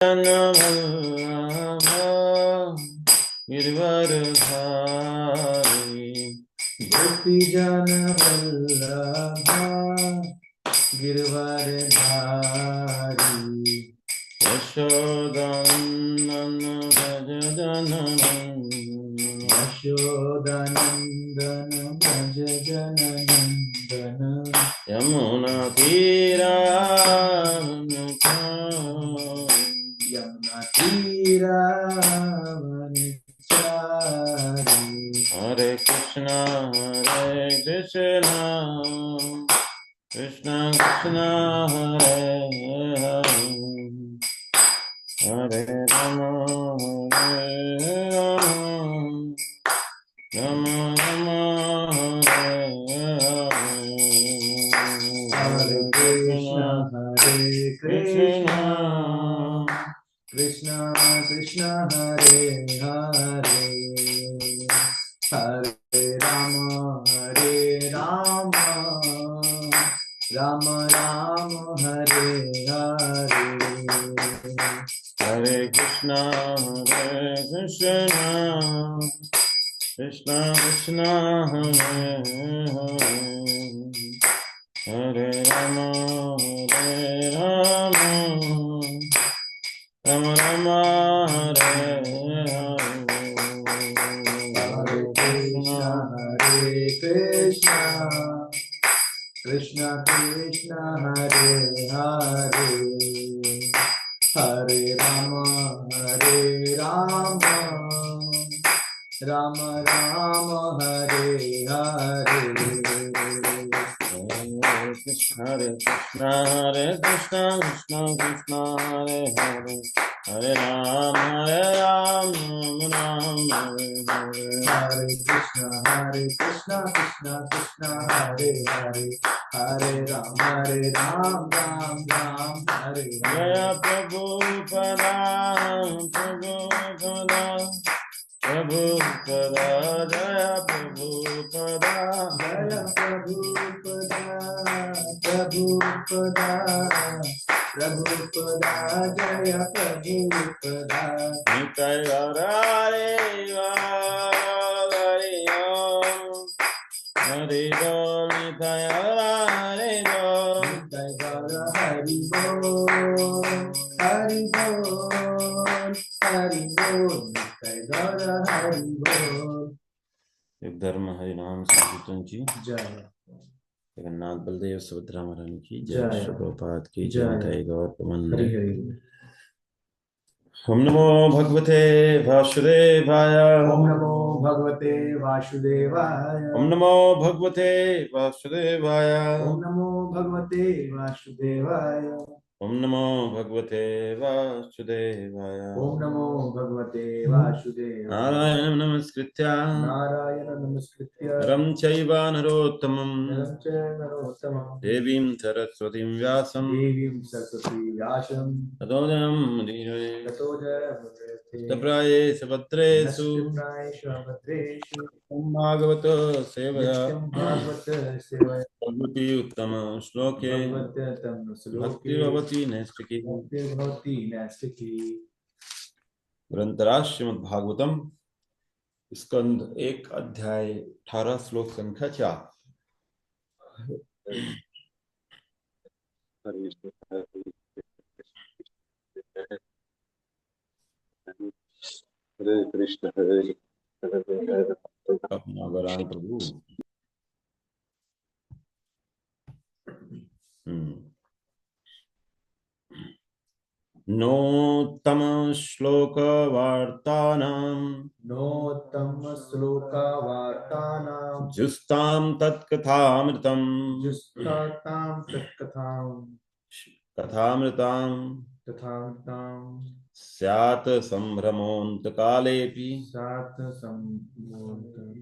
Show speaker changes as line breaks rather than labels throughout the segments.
जनवल्लभा गिरवरधारी
गोपी जन वल्लभा गिरवरधारी
यशोदानंदन भज जननंदन
यशोदानंदन भज जननंदन
यमुना तीरावनचारि
यमुना तीरावनचारि
हरे कृष्णा कृष्णा कृष्णा हरे हरे हरे राम राम राम हरे
हरे कृष्णा हरे कृष्णा कृष्णा कृष्णा हरे हरे हरे राम राम राम हरे हरे
हरे कृष्णा कृष्णा कृष्णा हरे हरे हरे राम राम राम हरे
हरे कृष्णा हरे कृष्णा कृष्णा कृष्णा हरे हरे हरे राम राम राम हरे हरे
हरे कृष्णा कृष्णा कृष्णा हरे हरे हरे राम राम हरे हरे
हरे कृष्णा कृष्णा कृष्णा हरे हरे हरे राम राम राम हरे
जय
हरे
प्रभुपदा प्रभुपदा प्रभुपदा जय प्रभुपदा
जय प्रभुपदा प्रभुपदा प्रभुपदा जय प्रभुपदा
निताय गौरारे हरि बोल निताय गौरारे
जय गौर हरि बोल हरि बोल हरि बोल जय गौर हरि बोल
एक धर्म हरि नाम संकीर्तन की
जय
जगन्नाथ बलदेव सुभद्रा महारानी की जय
जय
श्री प्रभुपाद की
जय
जय गौर प्रबंध
हरि हरि
ओम नमो भगवते वासुदेवाय
ओम नमो भगवते वासुदेवाय
ओम नमो भगवते वासुदेवाय
ओम नमो भगवते वासुदेवाय
ओम नमो भगवते वासुदेवाय
ओम नमो भगवते वासुदेवाय
नारायणं नमस्कृत्य
नारायण नमस्कृत्य
नरं चैव नरोत्तमं
नरं च नरोत्तमं
देवीं सरस्वतीं व्यासं
देवीं सरस्वती व्यासं
ततो जयमुदीरये
ततो जयमुदीरये
तप्रायेषु भद्रेषु
नमस्कृतायेषु भद्रेषु
भागवत सेवया
नित्यं भागवत सेवया
भगवती उत्तम श्लोके
भगवत्यतं श्लोके
भक्तिर्भवति नैष्ठिकी
भक्तिर्भवति नैष्ठिकी
ग्रंथराज श्रीमद् भागवतम स्कंद 1 अध्याय 18 श्लोक संख्या 4।
हरे कृष्ण हरे
अपना वरान प्रभु नोत्तम श्लोक वार्तानां
नोत्तम श्लोकावार्तानां
जुस्तां तत्कथामृतं
जुष्टातां तत्कथां
कथामृतां
तथातां
स्यात् संभ्रमोऽन्तकालेऽपि
सात सम्मोहनं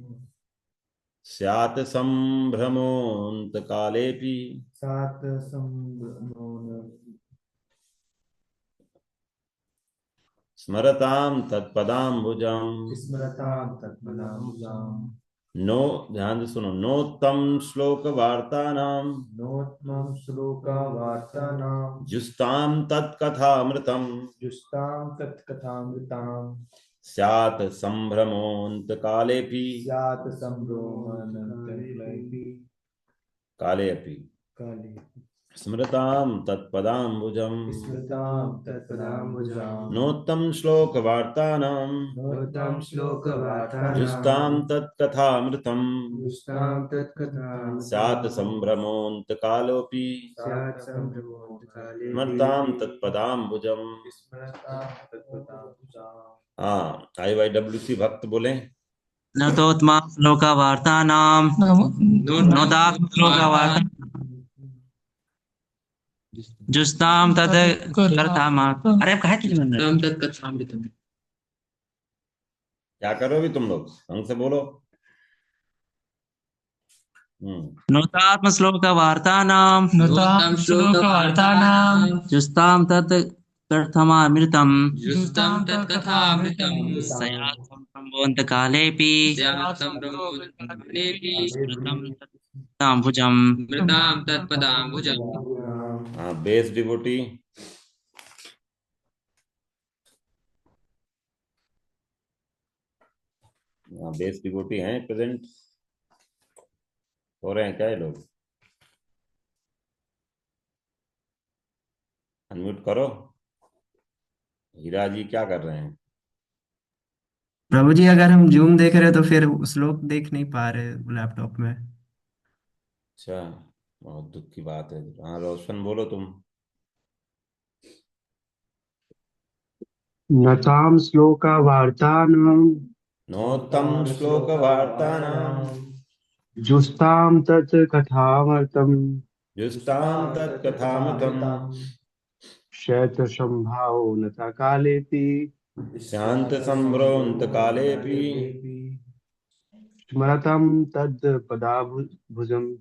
स्यात् संभ्रमोऽन्तकालेऽपि
सात सम्मोहनं
स्मरतां तत्पदाम्बुजम्
स्मरतां तत्पदाम्बुजाम्
नो, ध्यान से सुनो, नोत्तम श्लोक वार्तानाम
नोत्मं श्लोकावार्तानां
जुस्ताम तत्कथामृतम
जुष्टां तत्कथामृतां
स्यात् संभ्रमोऽन्त कालेऽपि
स्यात् सम्भ्रमणन्तकलैः
कालेऽपि
काले
स्मृताम तत्पदाम्बुजम्
स्मृतां तत्पदाम्बुजां
नोत्तम श्लोक वार्तानाम
नोत्तं श्लोकवार्तानां
जुस्ताम तत्कथामृतम
जुष्टां तत्कथां
स्यात् संभ्रमोऽन्त कालोऽपि
स्यात् सम्भ्रमोऽन्तकाले
स्मृताम तत्पदाम्बुजम्।
स्मृतां तत्पदाम्बुजां।
हाँ, IYWC भक्त बोले।
नतोत्मा श्लोकवार्तानां नोदात्मश्लोकवार्ता जुस्तां तत् कथामा। अरे अब कहा कि तत्कथामृतम्
क्या करोगे तुम लोग, ढंग से बोलो।
नोदात्मश्लोकवार्तानां जुस्तां तत् कथामृतम् स्यात् सम्भ्रमोऽन्तकालेऽपि स्मृतं तत्पदाम्बुजम्।
हाँ, बेस डिवोटी। हाँ, बेस डिवोटी हैं प्रेजेंट हो रहे हैं क्या ये लोग? अनम्यूट करो। हीरा जी क्या कर रहे हैं?
प्रभु जी, अगर हम जूम देख रहे हैं तो फिर श्लोक देख नहीं पा रहे लैपटॉप में।
अच्छा, बहुत दुख की बात है। हाँ रोशन, बोलो तुम।
नतां श्लोकावार्तानां
नोत्तम श्लोक वार्तानाम
जुस्तां तत् कथामर्तम्
जुस्ताम तत्कथामृतम
शैतसंभावो नता कालेऽपि
शांत संभ्रोन्त कालेऽपि
स्मरतं तद् पदाभुजम्।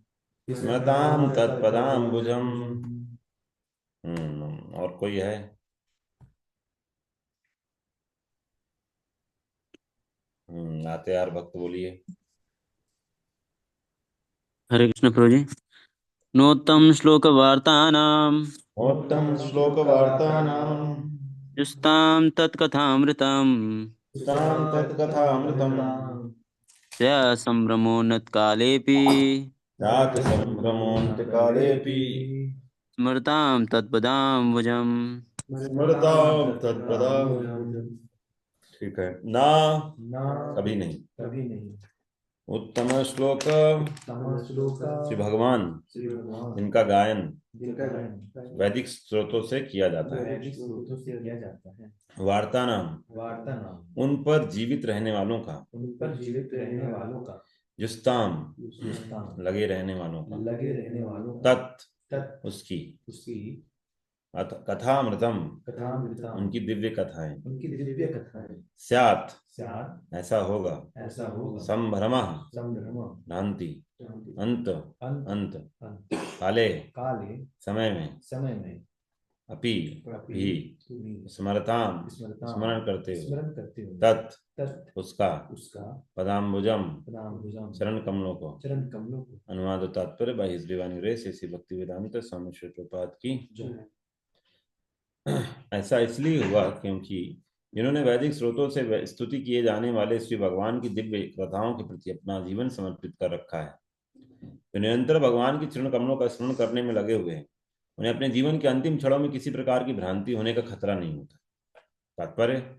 स्मृताम तत्पदाम्बुजम्। और कोई है? आते यार भक्त, बोलिए।
हरे कृष्ण प्रभु जी। नोत्तम श्लोकवार्तानां
नोत्तम श्लोक वार्तानाम
जुस्तां तत्कथामृतम्
जुस्ताम तत्कथामृतम
स्यात् सम्भ्रमोन्नतकालेऽपि
जात संभ्रमोऽन्त कालेऽपि
स्मृतां तत्पदाम्बुजम्।
स्मृताम तत्पदाम्बुजम्। ठीक है ना, कभी नहीं।
कभी नहीं।
उत्तम श्लोक
श्लोक
श्री भगवान
श्री भगवान
जिनका गायन
जिनका गायन
वैदिक स्रोतों से किया जाता है।
वैदिक स्रोतों से किया जाता है।
वार्ता नाम,
वार्ता नाम,
उन पर जीवित रहने वालों का।
उन पर जीवित रहने वालों का।
जुस्ताम,
जुस्ताम,
लगे रहने वालों का।
लगे रहने वालों का।
तत्, उसकी।
उसकी
कथामृतम,
कथामृतम,
उनकी दिव्य कथाएं।
उनकी दिव्य कथाएं।
स्यात्,
स्यात्,
ऐसा होगा।
ऐसा होगा।
संभ्रमः,
संभ्रमः,
भ्रांति। अंत,
अंत,
अंत। काले,
काले,
समय में।
समय में।
अपि, भी। स्मरताम, स्मरण करते हुए। तत्, उसका। पदाम्बुजम, चरण कमलों को। अनुवाद और तात्पर्य by his divine grace Shri भक्ति वेदांत स्वामी श्री प्रभुपाद की। ऐसा इसलिए हुआ क्योंकि जिन्होंने वैदिक स्रोतों से स्तुति किए जाने वाले श्री भगवान की दिव्य कथाओं के प्रति अपना जीवन समर्पित कर रखा है, तो निरंतर भगवान की चरण कमलों का स्मरण करने में लगे हुए हैं, उन्हें अपने जीवन के अंतिम क्षणों में किसी प्रकार की भ्रांति होने का खतरा नहीं होता। तात्पर्य,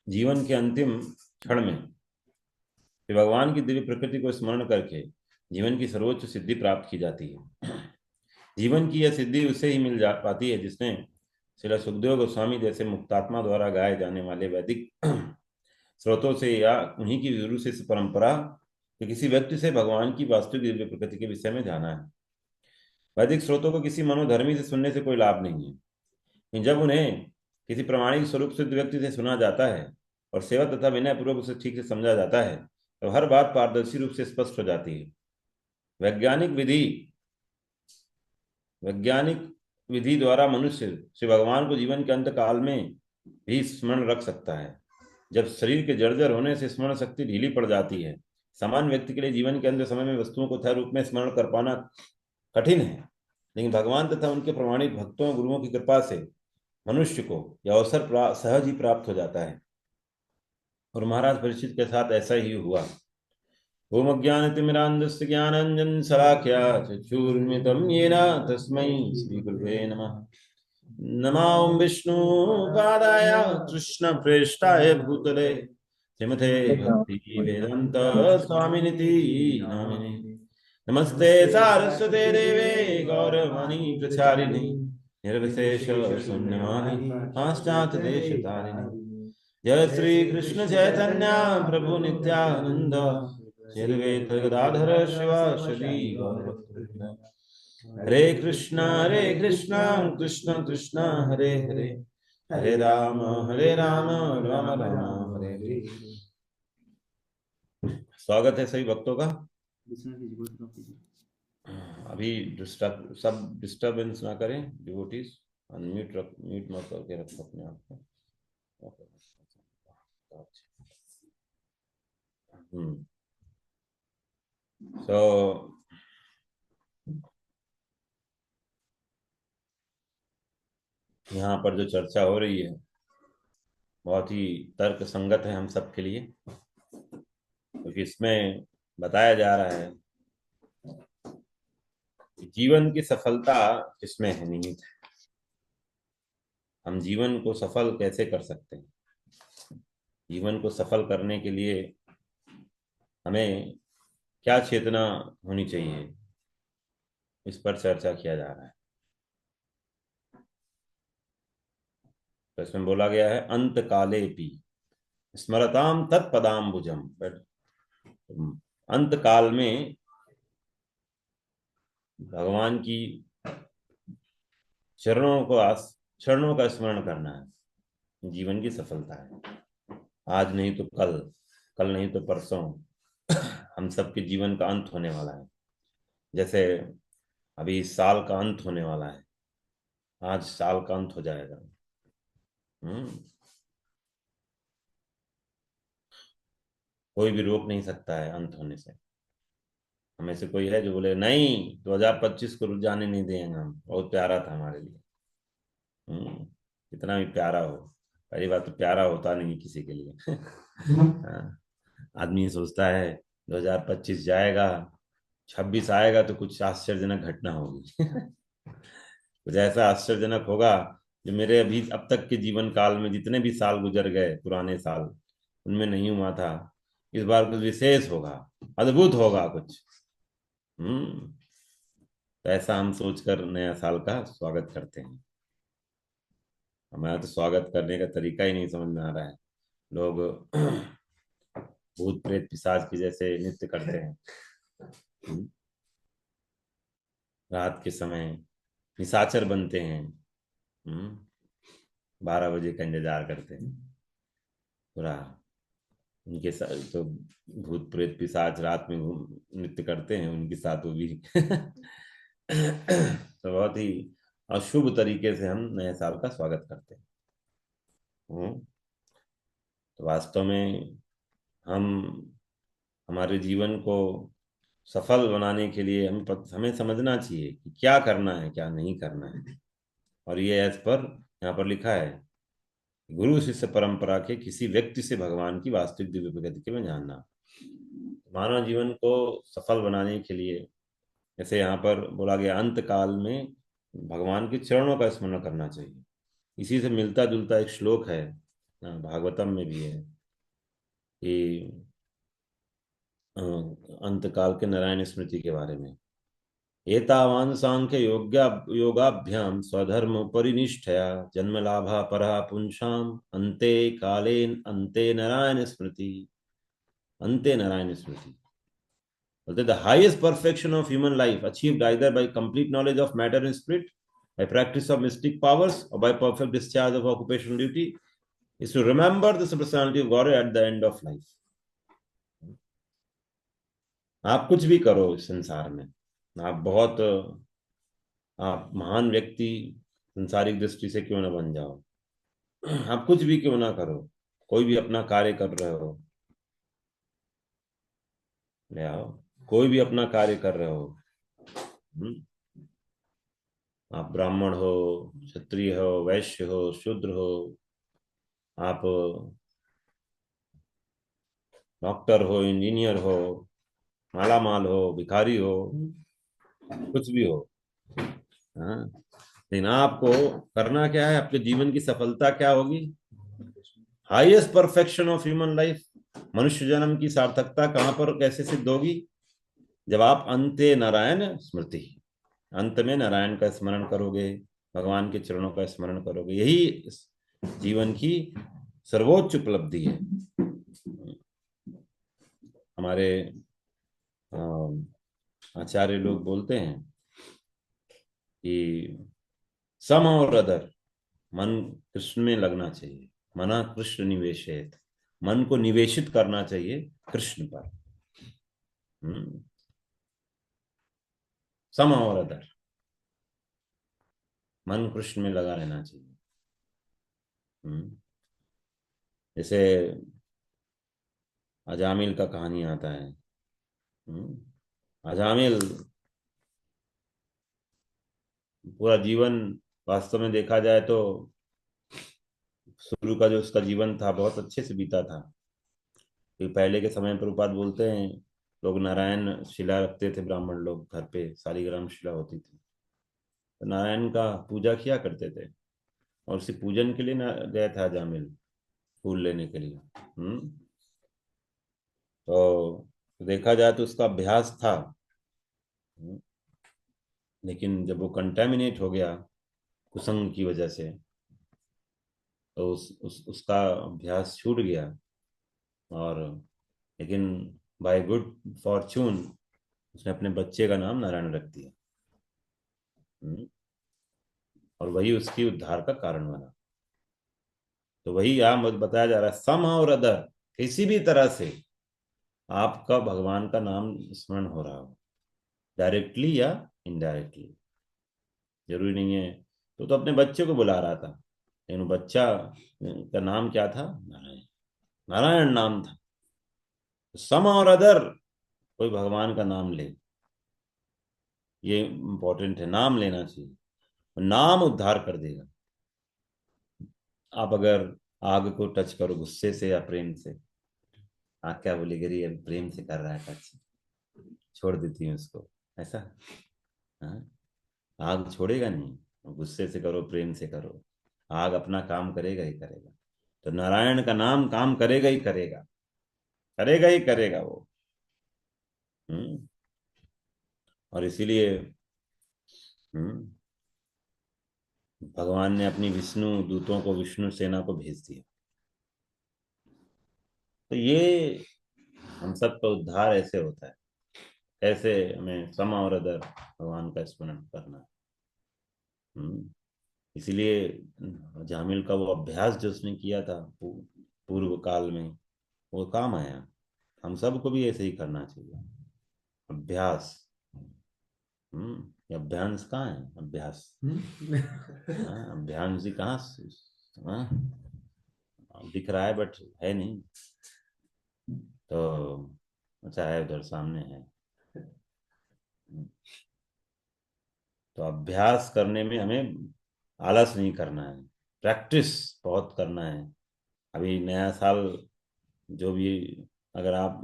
जीवन के अंतिम क्षण में श्री भगवान की दिव्य प्रकृति को स्मरण करके जीवन की सर्वोच्च सिद्धि प्राप्त की जाती है। जीवन की यह सिद्धि उसे ही मिल जा पाती है जिसने श्री सुखदेव गोस्वामी जैसे मुक्तात्मा द्वारा गाए जाने वाले वैदिक स्रोतों से या उन्हीं की गुरु से परंपरा कि किसी व्यक्ति से भगवान की वास्तविक दिव्य प्रकृति के विषय में जाना है। वैदिक स्रोतों को किसी मनोधर्मी से सुनने से कोई लाभ नहीं है, लेकिन जब उन्हें किसी प्रमाणिक स्वरूप सिद्ध व्यक्ति से सुना जाता है और सेवा तथा विनय पूर्वक उसे ठीक से समझा जाता है तो हर बात पारदर्शी रूप से स्पष्ट हो जाती है। वैज्ञानिक विधि द्वारा मनुष्य श्री भगवान को जीवन के अंत काल में भी स्मरण रख सकता है। जब शरीर के जर्जर होने से स्मरण शक्ति ढीली पड़ जाती है, सामान्य व्यक्ति के लिए जीवन के अंत समय में वस्तुओं को यथा रूप में स्मरण कर पाना कठिन है, लेकिन भगवान तथा उनके प्रमाणिक भक्तों गुरुओं की कृपा से मनुष्य को यह अवसर सहज ही प्राप्त हो जाता है। और महाराज परीक्षित के साथ ऐसा ही हुआ। ओम अज्ञानतिमिरान्धस्य ज्ञानाञ्जन शलाकया चक्षुर्मिलितं येन तस्मै श्रीगुरुवे नमः। नमो विष्णुपादाय कृष्णप्रेष्ठाय भूतले श्रीमते भक्ति वेदांत स्वामिनिति नामिने। नमस्ते सारस्वते देवे गौरवाणी प्रचारिणे निर्विशेष शून्यवादी पाश्चात्य देश तारिणे। जय श्री कृष्ण चैतन्य प्रभु नित्यानंद श्री अद्वैत गदाधर शिवासदि गौरभक्तवृंद। हरे कृष्णा कृष्ण कृष्ण हरे हरे, हरे राम राम राम हरे हरे। स्वागत है सभी भक्तों का। अभी सब डिस्टर्बेंस ना करें, डिवोटीज अनम्यूट म्यूट मत करके रखो अपने आप को। तो यहाँ पर जो चर्चा हो रही है बहुत ही तर्क संगत है हम सबके लिए, क्योंकि इसमें बताया जा रहा है कि जीवन की सफलता किसमें है निहित है। हम जीवन को सफल कैसे कर सकते हैं, जीवन को सफल करने के लिए हमें क्या चेतना होनी चाहिए, इस पर चर्चा किया जा रहा है। तो इसमें बोला गया है अंत काले पी स्मरताम तत्पदाम्बुजम। अंत काल में भगवान की चरणों का स्मरण करना है, जीवन की सफलता है। आज नहीं तो कल, कल नहीं तो परसों हम सबके जीवन का अंत होने वाला है। जैसे अभी इस साल का अंत होने वाला है, आज साल का अंत हो जाएगा। कोई भी रोक नहीं सकता है अंत होने से। हमें से कोई है जो बोले नहीं 2025 को जाने नहीं देंगे हम, बहुत प्यारा था हमारे लिए। कितना भी प्यारा हो, पहली बात तो प्यारा होता नहीं किसी के लिए। आदमी सोचता है 2025 जाएगा, 26 आएगा तो कुछ आश्चर्यजनक घटना होगी। कुछ ऐसा आश्चर्यजनक होगा जो मेरे अभी अब तक के जीवन काल में जितने भी साल गुजर गए, पुराने साल, उनमें नहीं हुआ था। इस बार कुछ विशेष होगा, अद्भुत होगा कुछ। तो ऐसा हम सोचकर नया साल का स्वागत करते हैं। हमारा तो स्वागत करने का तरीका ही नहीं समझ में आ रहा है। लोग भूत प्रेत पिशाच की जैसे नृत्य करते हैं, रात के समय निशाचर बनते हैं, 12 बजे का इंतजार करते हैं पूरा। उनके साथ तो भूत प्रेत पिशाच रात में नृत्य करते हैं, उनके साथ वो भी। तो बहुत ही अशुभ तरीके से हम नए साल का स्वागत करते हैं। तो वास्तव में हमारे जीवन को सफल बनाने के लिए हमें समझना चाहिए कि क्या करना है क्या नहीं करना है। और ये एज पर यहाँ पर लिखा है, गुरु शिष्य परंपरा के किसी व्यक्ति से भगवान की वास्तविक दिव्य प्रकृति के में जानना। मानव जीवन को सफल बनाने के लिए, जैसे यहाँ पर बोला गया, अंत काल में भगवान के चरणों का स्मरण करना चाहिए। इसी से मिलता जुलता एक श्लोक है, भागवतम में भी है कि अंत काल के नारायण स्मृति के बारे में, एतावान सांख्य योगाभ्याम स्वधर्म परिनिष्ठया जन्म लाभा परा पुंसाम अंते काले अंते नारायण स्मृति। अंते नारायण स्मृति बोलते the highest perfection of human life achieved either bye complete knowledge of matter and spirit, by practice of mystic powers, or by perfect discharge of occupational duty, is to remember the personality of God at the end of life. आप कुछ भी करो इस संसार में, आप महान व्यक्ति संसारिक दृष्टि से क्यों ना बन जाओ, आप कुछ भी क्यों ना करो, कोई भी अपना कार्य कर रहे हो, ले आओ। कोई भी अपना कार्य कर रहे हो, हम्म, आप ब्राह्मण हो, क्षत्रिय हो, वैश्य हो, शूद्र हो, आप डॉक्टर हो, इंजीनियर हो, माला माल हो, भिखारी हो, कुछ भी हो, हाँ, लेकिन आपको करना क्या है, आपके जीवन की सफलता क्या होगी? Highest perfection of human life, मनुष्य जन्म की सार्थकता कहां पर कैसे सिद्ध होगी? जब आप अंते नारायण स्मृति, अंत में नारायण का स्मरण करोगे, भगवान के चरणों का स्मरण करोगे, यही इस जीवन की सर्वोच्च उपलब्धि है। हमारे आचार्य लोग बोलते हैं कि सम और अदर, मन कृष्ण में लगना चाहिए, मना कृष्ण निवेशित, मन को निवेशित करना चाहिए कृष्ण पर। सम और अदर, मन कृष्ण में लगा रहना चाहिए। जैसे अजामिल का कहानी आता है। अजामिल पूरा जीवन, वास्तव में देखा जाए तो शुरू का जो उसका जीवन था बहुत अच्छे से बीता था। क्योंकि पहले के समय प्रभुपाद बोलते हैं, लोग नारायण शिला रखते थे, ब्राह्मण लोग घर पे शालिग्राम शिला होती थी, तो नारायण का पूजा किया करते थे। और उसी पूजन के लिए ना गया था जामिल, फूल लेने के लिए। तो देखा जाए तो उसका अभ्यास था। हम्म, लेकिन जब वो कंटेमिनेट हो गया कुसंग की वजह से, तो उसका अभ्यास छूट गया। और लेकिन बाय गुड फॉर्चून उसने अपने बच्चे का नाम नारायण रख दिया। हम्म, और वही उसकी उद्धार का कारण बना। तो वही यहाँ बताया जा रहा है, सम और अदर, किसी भी तरह से आपका भगवान का नाम स्मरण हो रहा हो, डायरेक्टली या इनडायरेक्टली, जरूरी नहीं है। तो अपने बच्चे को बुला रहा था, लेकिन वो बच्चा का नाम क्या था? नारायण, नारायण नाम था। सम और अदर, कोई भगवान का नाम ले, ये इंपॉर्टेंट है, नाम लेना चाहिए। नाम उद्धार कर देगा। आप अगर आग को टच करो गुस्से से या प्रेम से, आग क्या बोलेगी? अरे ये प्रेम से कर रहा है टच, छोड़ देती है उसको, ऐसा? हाँ, आग छोड़ेगा नहीं। गुस्से से करो, प्रेम से करो, आग अपना काम करेगा ही करेगा। तो नारायण का नाम काम करेगा ही करेगा, करेगा ही करेगा वो। हम्म और इसीलिए हम्म भगवान ने अपनी विष्णु दूतों को, विष्णु सेना को भेज दिया। तो ये हम सब का उद्धार ऐसे होता है, ऐसे हमें सम और अदर भगवान का स्मरण करना है। इसीलिए जामिल का वो अभ्यास जो उसने किया था पूर्व काल में, वो काम आया। हम सबको भी ऐसे ही करना चाहिए, अभ्यास। ये अभ्यांश कहाँ है? अभ्यास, हाँ, अभ्यांश जी कहाँ हाँ, दिख रहा है बट है नहीं। तो अच्छा है, उधर सामने है। तो अभ्यास करने में हमें आलस नहीं करना है, प्रैक्टिस बहुत करना है। अभी नया साल जो भी, अगर आप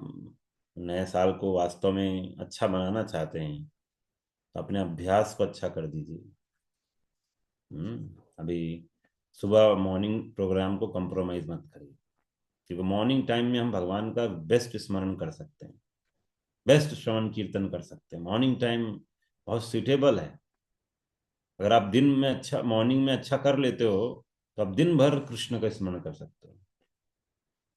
नए साल को वास्तव में अच्छा बनाना चाहते हैं, तो अपने अभ्यास को अच्छा कर दीजिए। अभी सुबह मॉर्निंग प्रोग्राम को कंप्रोमाइज मत करिए, क्योंकि मॉर्निंग टाइम में हम भगवान का बेस्ट स्मरण कर सकते हैं, बेस्ट श्रवण कीर्तन कर सकते हैं। मॉर्निंग टाइम बहुत सुटेबल है। अगर आप दिन में अच्छा, मॉर्निंग में अच्छा कर लेते हो, तो आप दिन भर कृष्ण का स्मरण कर सकते हो।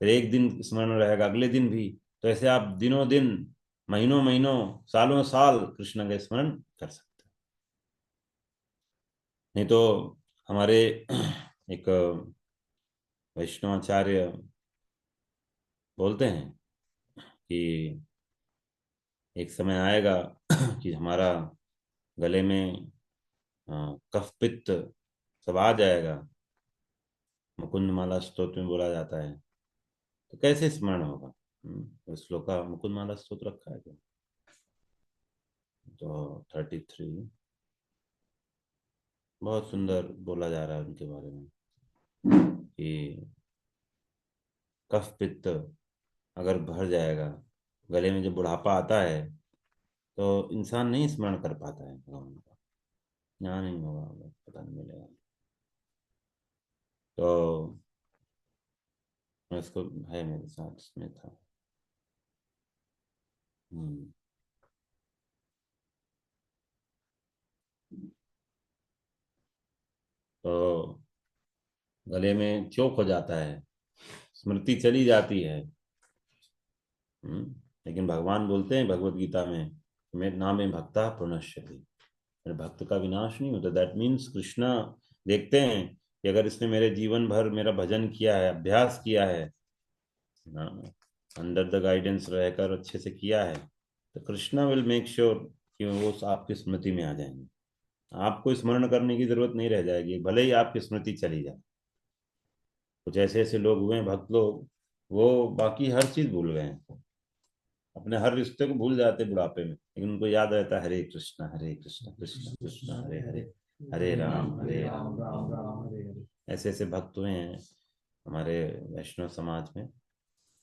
फिर एक दिन स्मरण रहेगा, अगले दिन भी। तो ऐसे आप दिनों दिन, महीनों महीनों, सालों साल कृष्ण का स्मरण कर सकते हो। नहीं तो हमारे एक वैष्णवाचार्य बोलते हैं कि एक समय आएगा कि हमारा गले में कफ पित्त सब आ जाएगा। मुकुंद माला स्तोत्र में बोला जाता है, तो कैसे स्मरण होगा? श्लोका मुकुंदमाला स्तोत्र रखा है क्या? तो 33 बहुत सुंदर बोला जा रहा है उनके बारे में कि कफ पित्त अगर भर जाएगा, गले में जब बुढ़ापा आता है तो इंसान नहीं स्मरण कर पाता है भगवान का, यहाँ नहीं होगा, पता नहीं मिलेगा। तो मैं इसको है मेरे साथ इसमें था। हम्म, तो गले में चोक हो जाता है, स्मृति चली जाती है। लेकिन भगवान बोलते हैं भगवत गीता में, मेरे नाम में भक्ता प्रणश्यति, मेरे भक्त का विनाश नहीं होता। दैट मीन्स कृष्णा देखते हैं कि अगर इसने मेरे जीवन भर मेरा भजन किया है, अभ्यास किया है, अंडर द गाइडेंस रहकर अच्छे से किया है, तो कृष्णा विल मेक श्योर कि वो आपकी स्मृति में आ जाएंगे। आपको स्मरण करने की जरूरत नहीं रह जाएगी, भले ही आपकी स्मृति चली जाए। कुछ ऐसे ऐसे लोग हुए हैं भक्त लोग, वो बाकी हर चीज भूल गए हैं, अपने हर रिश्ते को भूल जाते बुढ़ापे में, लेकिन उनको याद रहता है हरे कृष्णा कृष्ण कृष्ण हरे हरे, हरे राम
राम
राम
राम
राम।
हरे हरे।
ऐसे ऐसे भक्त हुए हैं हमारे वैष्णव समाज में।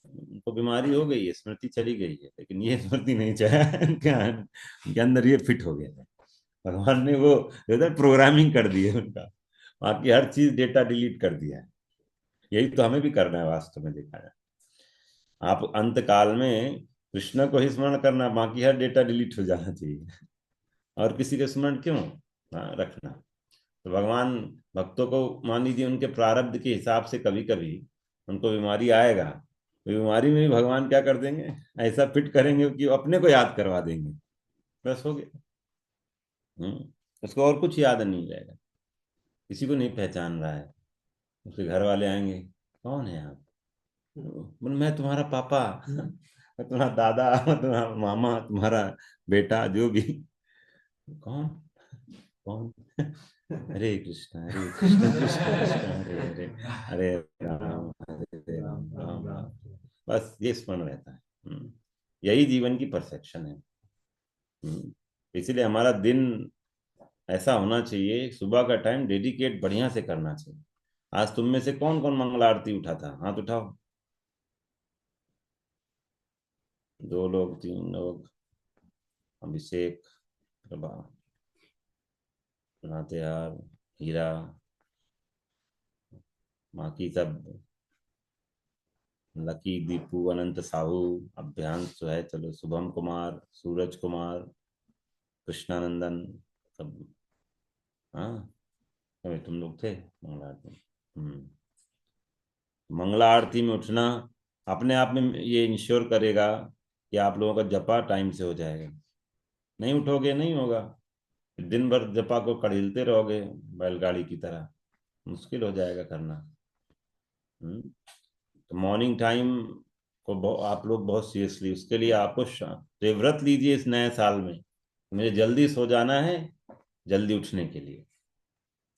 उनको बीमारी हो गई है, स्मृति चली गई है, लेकिन ये स्मृति नहीं चाहे उनके अंदर ये फिट हो गया है। भगवान ने वो प्रोग्रामिंग कर दी है उनका, बाकी हर चीज डेटा डिलीट कर दिया है। यही तो हमें भी करना है वास्तव में, देखा जाए। आप अंत काल में कृष्ण को ही स्मरण करना, बाकी हर डेटा डिलीट हो जाना चाहिए। और किसी का स्मरण क्यों रखना? तो भगवान भक्तों को मान लीजिए उनके प्रारब्ध के हिसाब से कभी कभी उनको बीमारी आएगा, तो बीमारी में भी भगवान क्या कर देंगे, ऐसा फिट करेंगे कि वो अपने को याद करवा देंगे, बस हो गया। उसको और कुछ याद नहीं रहेगा, किसी को नहीं पहचान रहा है। उसके घर वाले आएंगे, कौन है आप? बोले, मैं तुम्हारा पापा, मैं तुम्हारा दादा, मैं तुम्हारा मामा, तुम्हारा बेटा, जो भी। कौन? कौन? हरे कृष्ण कृष्ण कृष्ण हरे हरे, हरे हरे राम राम। बस ये स्मरण रहता है। यही जीवन की परफेक्शन है। इसलिए हमारा दिन ऐसा होना चाहिए, सुबह का टाइम डेडिकेट बढ़िया से करना चाहिए। आज तुम में से कौन कौन मंगल आरती उठा था? हाथ उठाओ। 2 लोग, 3 लोग। अभिषेक, प्रभा, नातेहार, हीरा, बाकी सब लकी, दीपू, अनंत साहू, अभ्यांश जो है, चलो, शुभम कुमार, सूरज कुमार, कृष्णानंदन, सब। हाँ, अबे तुम लोग थे मंगला आरती में। मंगला आरती में उठना अपने आप में ये इंश्योर करेगा कि आप लोगों का जपा टाइम से हो जाएगा। नहीं उठोगे नहीं होगा, दिन भर जपा को कड़ीलते रहोगे बैलगाड़ी की तरह, मुश्किल हो जाएगा करना। हम्म, तो मॉर्निंग टाइम को आप लोग बहुत सीरियसली, उसके लिए आपको तो ये व्रत लीजिए इस नए साल में, मुझे जल्दी सो जाना है जल्दी उठने के लिए।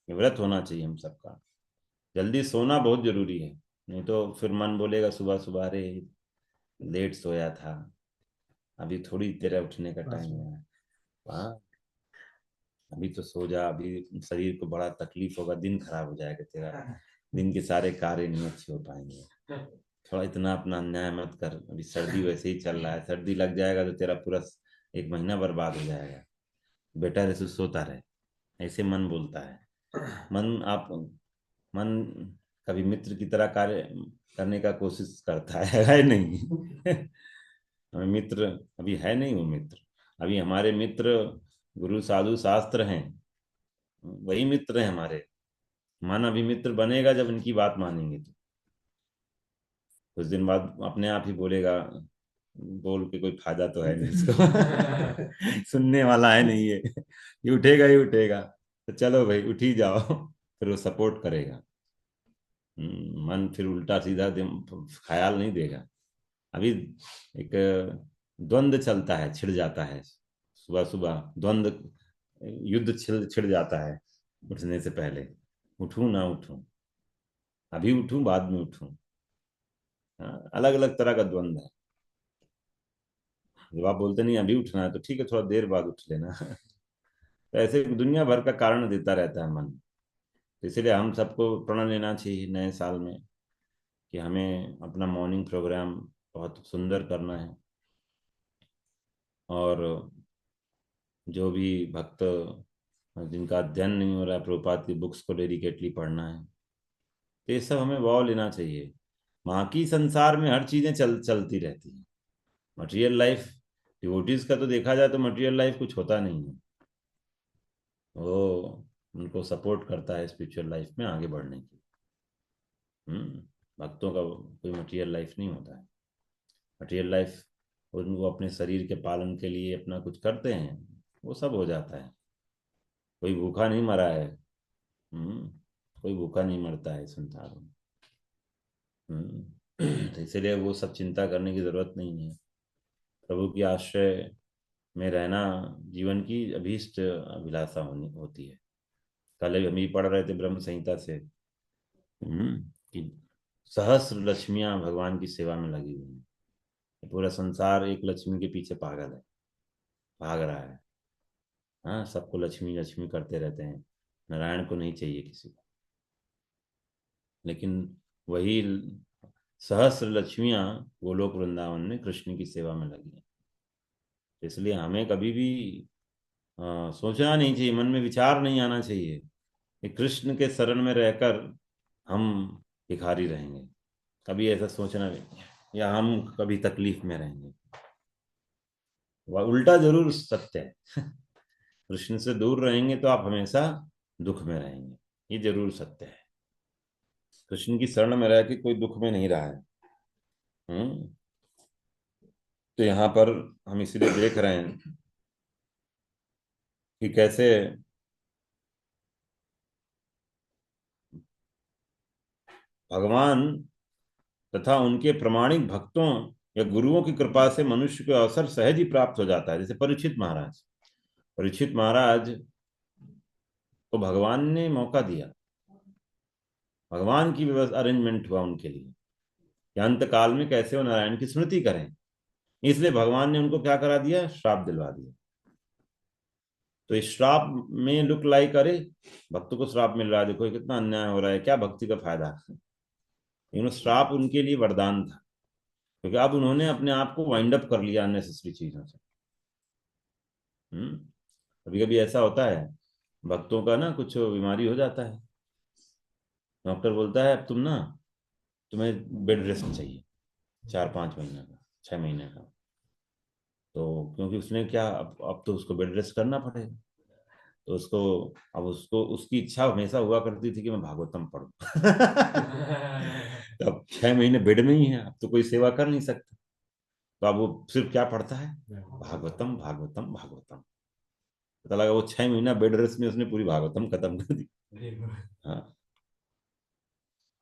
ये व्रत होना चाहिए हम सबका, जल्दी सोना बहुत जरूरी है। नहीं तो फिर मन बोलेगा सुबह सुबह, अरे लेट सोया था, अभी थोड़ी तेरा उठने का टाइम है। हाँ, अभी तो सो जा, अभी शरीर को बड़ा तकलीफ होगा, दिन खराब हो जाएगा तेरा, दिन के सारे कार्य नहीं अच्छे हो पाएंगे। थोड़ा इतना अपना अन्याय मत कर, अभी सर्दी वैसे ही चल रहा है, सर्दी लग जाएगा तो तेरा पूरा 1 महीना बर्बाद हो जाएगा, बेटर है सोता रहे। ऐसे मन बोलता है। मन आप मन कभी मित्र की तरह कार्य करने का कोशिश करता है नहीं? हमें मित्र अभी है नहीं, वो मित्र अभी हमारे मित्र गुरु साधु शास्त्र हैं, वही मित्र हैं हमारे। मन अभी मित्र बनेगा जब इनकी बात मानेंगे, तो कुछ दिन बाद अपने आप ही बोलेगा, बोल के कोई फायदा तो है नहीं इसको। सुनने वाला है नहीं ये उठेगा ही उठेगा, तो चलो भाई उठ ही जाओ। फिर वो सपोर्ट करेगा। मन फिर उल्टा सीधा ख्याल नहीं देगा। अभी एक द्वंद चलता है, छिड़ जाता है, सुबह सुबह द्वंद, युद्ध छिड़ छिड़ जाता है उठने से पहले, उठूं ना उठूं, अभी उठूं बाद में उठूं। अलग अलग तरह का द्वंद है। जब आप बोलते नहीं अभी उठना है तो ठीक है, थोड़ा देर बाद उठ लेना। तो ऐसे दुनिया भर का कारण देता रहता है मन। इसलिए हम सबको प्रण लेना चाहिए नए साल में कि हमें अपना मॉर्निंग प्रोग्राम बहुत सुंदर करना है, और जो भी भक्त जिनका अध्ययन नहीं हो रहा है, प्रभुपाद की बुक्स को डेडिकेटली पढ़ना है, तो ये सब हमें वाव लेना चाहिए। बाकी संसार में हर चीजें चलती रहती हैं। मटेरियल लाइफ, डिवोटीज का तो देखा जाए तो मटेरियल लाइफ कुछ होता नहीं है, वो उनको सपोर्ट करता है स्पिरिचुअल लाइफ में आगे बढ़ने की। भक्तों का कोई मटेरियल लाइफ नहीं होता है। मटेरियल लाइफ, उनको अपने शरीर के पालन के लिए अपना कुछ करते हैं, वो सब हो जाता है। कोई भूखा नहीं मरा है। हम्म कोई भूखा नहीं मरता है संसार में। तो इसीलिए वो सब चिंता करने की जरूरत नहीं है। प्रभु की आश्रय में रहना जीवन की अभीष्ट अभिलाषा होती है। कल हम ही पढ़ रहे थे ब्रह्म संहिता से, कि सहस्र लक्ष्मियां भगवान की सेवा में लगी हुई हैं। पूरा संसार एक लक्ष्मी के पीछे पागल है, भाग रहा है। हाँ, सबको लक्ष्मी लक्ष्मी करते रहते हैं, नारायण को नहीं चाहिए किसी को। लेकिन वही सहस्र लक्ष्मियां गोलोक वृंदावन में कृष्ण की सेवा में लगी हैं। इसलिए हमें कभी भी सोचना नहीं चाहिए, मन में विचार नहीं आना चाहिए कि कृष्ण के शरण में रहकर हम भिखारी रहेंगे। कभी ऐसा सोचना नहीं, या हम कभी तकलीफ में रहेंगे। वह उल्टा जरूर सत्य है। कृष्ण से दूर रहेंगे तो आप हमेशा दुख में रहेंगे, ये जरूर सत्य है। कृष्ण की शरण में रह के कोई दुख में नहीं रहा है। हम्म तो यहाँ पर हम इसीलिए देख रहे हैं कि कैसे भगवान तथा उनके प्रमाणिक भक्तों या गुरुओं की कृपा से मनुष्य को अवसर सहज ही प्राप्त हो जाता है। जैसे परीक्षित महाराज को भगवान ने मौका दिया, भगवान की व्यवस्था अरेंजमेंट हुआ उनके लिए कि अंत काल में कैसे वो नारायण की स्मृति करें। इसलिए भगवान ने उनको क्या करा दिया, श्राप दिलवा दिया। तो इस श्राप में लुक लाई करे, भक्तों को श्राप मिल रहा है, देखो ये कितना अन्याय हो रहा है, क्या भक्ति का फायदा। लेकिन श्राप उनके लिए वरदान था, क्योंकि अब उन्होंने अपने आप को वाइंड अप कर लिया अननेसेसरी चीजों से। कभी कभी ऐसा होता है, भक्तों का ना कुछ बीमारी हो जाता है, डॉक्टर बोलता है अब तुम्हें बेड रेस्ट चाहिए 4-5 महीने का, 6 महीने का। तो क्योंकि उसने क्या, अब तो उसको बेड रेस्ट करना पड़ेगा। तो उसको उसकी इच्छा हमेशा हुआ करती थी कि मैं भागवतम पढूं। तो अब 6 महीने बेड में ही है, अब तो कोई सेवा कर नहीं सकता। तो अब वो सिर्फ क्या पढ़ता है, भागवतम भागवतम भागवतम। पता लगा वो 6 महीना बेड रेस्ट में उसने पूरी भागवतम खत्म कर दी। हाँ,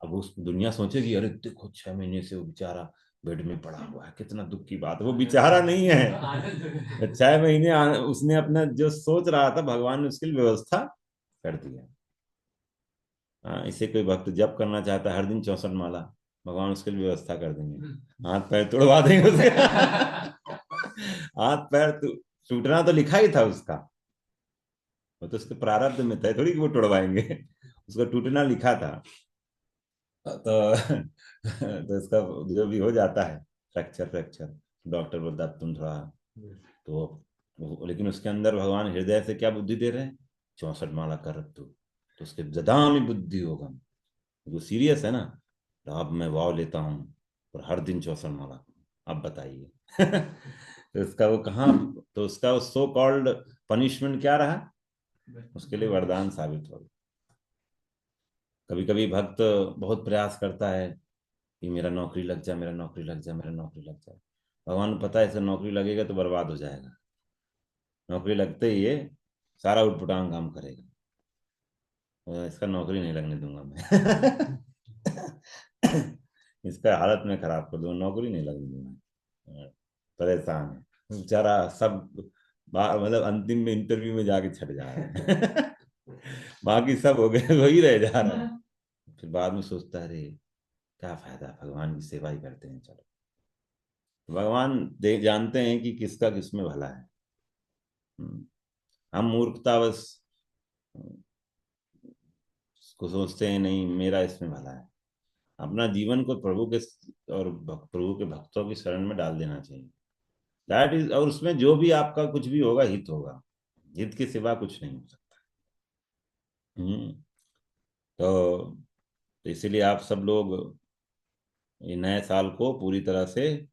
अब उस दुनिया सोचेगी अरे देखो 6 महीने से वो बेचारा बेड में पड़ा हुआ है, कितना दुख की बात है। वो बेचारा नहीं है, 6 महीने उसने अपना जो सोच रहा था भगवान ने उसके लिए व्यवस्था कर दिया। हाँ, इसे कोई भक्त जप करना चाहता है हर दिन 64 माला, भगवान उसके लिए व्यवस्था कर देंगे, हाथ पैर तोड़वा देंगे उसके। हाथ पैर टूटना तो लिखा ही था उसका, वो तो उसके प्रारब्ध में था, थोड़ी कि वो तोड़वाएंगे। उसका टूटना लिखा था। तो इसका जो भी हो जाता है फ्रैक्चर फ्रैक्चर, डॉक्टर बोलता है तुम थोड़ा लेकिन उसके अंदर भगवान हृदय से क्या बुद्धि दे रहे हैं, 64 माला कर तू, तो उसके ददामी बुद्धि होगा। वो सीरियस है ना, तो अब मैं वाव लेता हूँ और हर दिन 64 माला, अब बताइए। तो उसका वो कहाँ, तो उसका वो सो कॉल्ड पनिशमेंट क्या रहा, उसके लिए वरदान साबित हो। कभी कभी भक्त बहुत प्रयास करता है कि मेरा नौकरी लग जाए, मेरा नौकरी लग जाए, मेरा नौकरी लग जाए। भगवान को पता है इसे नौकरी लगेगा तो बर्बाद हो जाएगा, नौकरी लगते ही ये सारा उठपटांग काम करेगा, और इसका नौकरी नहीं लगने दूंगा मैं। इसका हालत में खराब कर दूंगा, नौकरी नहीं लगने दूंगा। परेशान है बेचारा, सब मतलब अंतिम में इंटरव्यू में जाके छट जा रहा है। बाकी सब हो गए, वही रह जा रहा है। फिर बाद में सोचता है अरे क्या फायदा, भगवान की सेवा ही करते हैं चलो। भगवान जानते हैं कि किसका किसमें भला है। हम मूर्खतावश को सोचते हैं नहीं मेरा इसमें भला है। अपना जीवन को प्रभु के और प्रभु के भक्तों की शरण में डाल देना चाहिए। दैट इज, और उसमें जो भी आपका कुछ भी होगा हित होगा, हित के सिवा कुछ नहीं हो सकता। हम्म तो इसीलिए आप सब लोग ये नए साल को पूरी तरह से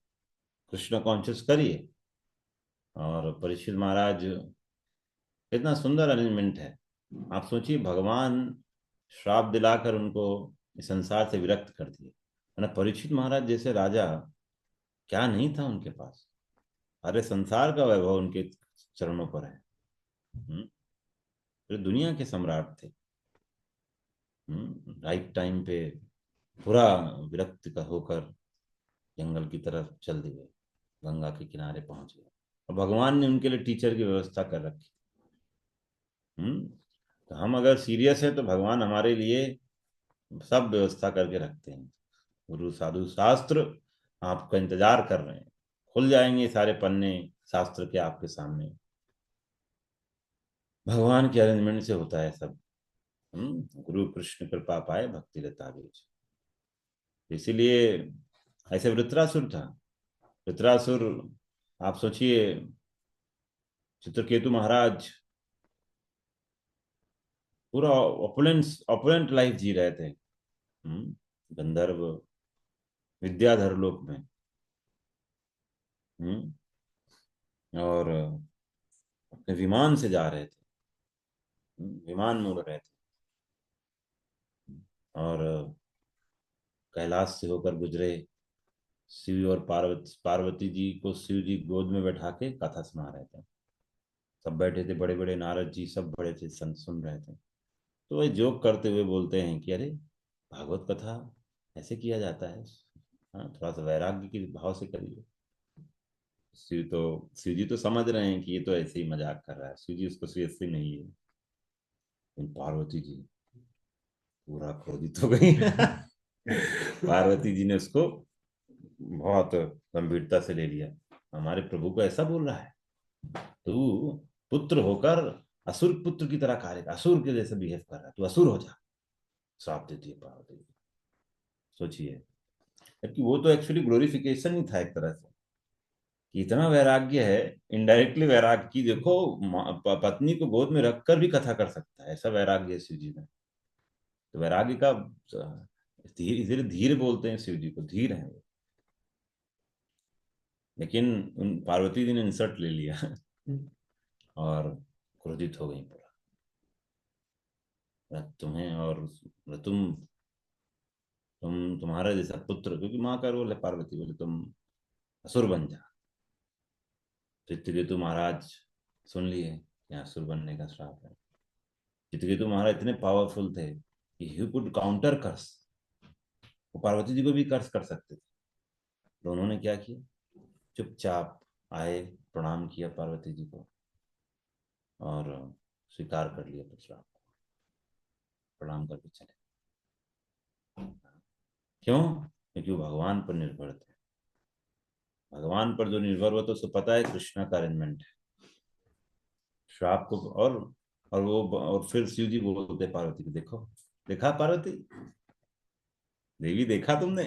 कृष्ण कॉन्शियस करिए। और परीक्षित महाराज, कितना सुंदर अरेंजमेंट है। आप सोचिए, भगवान श्राप दिलाकर उनको इस संसार से विरक्त कर दिए, है ना। परीक्षित महाराज जैसे राजा, क्या नहीं था उनके पास, अरे संसार का वैभव उनके चरणों पर है। तो दुनिया के सम्राट थे। राइट टाइम पे पूरा विरक्त का होकर जंगल की तरफ चल दिए, गंगा के किनारे पहुंच गए, और भगवान ने उनके लिए टीचर की व्यवस्था कर रखी। तो हम अगर सीरियस हैं तो भगवान हमारे लिए सब व्यवस्था करके रखते हैं। गुरु साधु शास्त्र आपका इंतजार कर रहे हैं, खुल जाएंगे सारे पन्ने शास्त्र के आपके सामने। भगवान के अरेंजमेंट से होता है सब। गुरु कृष्ण कृपा पाए भक्ति लता बीज। इसीलिए ऐसे वृत्रासुर था। वृत्रासुर, आप सोचिए, चित्रकेतु महाराज पूरा ऑपुलेंस ऑपुलेंट लाइफ जी रहे थे। गंधर्व विद्याधर लोक में। और अपने विमान से जा रहे थे, विमान में उड़ रहे थे, और कैलाश से होकर गुजरे। शिव और पार्वती जी को शिव जी गोद में बैठा के कथा सुना रहे थे। सब बैठे थे, बड़े बड़े नारद जी सब बड़े थे, संत सुन रहे थे। तो वही जोक करते हुए बोलते हैं कि अरे भागवत कथा ऐसे किया जाता है, हाँ थोड़ा सा वैराग्य के भाव से करिए। शिव जी तो समझ रहे हैं कि ये तो ऐसे ही मजाक कर रहा है, शिव जी उसको सीरियसली नहीं है। लेकिन पार्वती जी पूरा क्रोधित हो गई। पार्वती जी ने उसको बहुत गंभीरता से ले लिया। हमारे प्रभु को ऐसा बोल रहा है, तू पुत्र होकर असुर पुत्र की तरह कार्य, असुर के जैसे बिहेव कर रहा है, तू असुर हो जा। श्राप देती है पार्वती जी। सोचिए, जबकि वो तो एक्चुअली ग्लोरिफिकेशन ही था एक तरह से, कि इतना वैराग्य है। इनडायरेक्टली वैराग्य की देखो, पत्नी को गोद में रखकर भी कथा कर सकता है, ऐसा वैराग्य है शिव जी में। तो वैराग्य का धीरे धीरे धीरे बोलते हैं शिव जी को, धीर है वो। लेकिन उन पार्वती जी ने इंसल्ट ले लिया और क्रोधित हो गई पूरा। तुम्हें और तुम्हारा जैसा पुत्र, क्योंकि माँ का रोल है, पार्वती बोले तुम असुर बन जा। चित्रकेतु महाराज सुन लिए कि असुर बनने का श्राप है। चित्रकेतु महाराज इतने पावरफुल थे कि ही कुड काउंटर कर्स, वो पार्वती जी को भी कर्स कर सकते थे। तो उन्होंने क्या किया, चुपचाप आए, प्रणाम किया पार्वती जी को, और स्वीकार कर लिया श्राप, प्रणाम करके चले। क्यों? क्योंकि वो भगवान पर निर्भर थे। भगवान पर जो निर्भर हुआ तो उसको पता है कृष्णा का अरेंजमेंट है। श्राप को और फिर शिव जी बोलते पार्वती को, देखो देखा पार्वती देवी, देखा तुमने,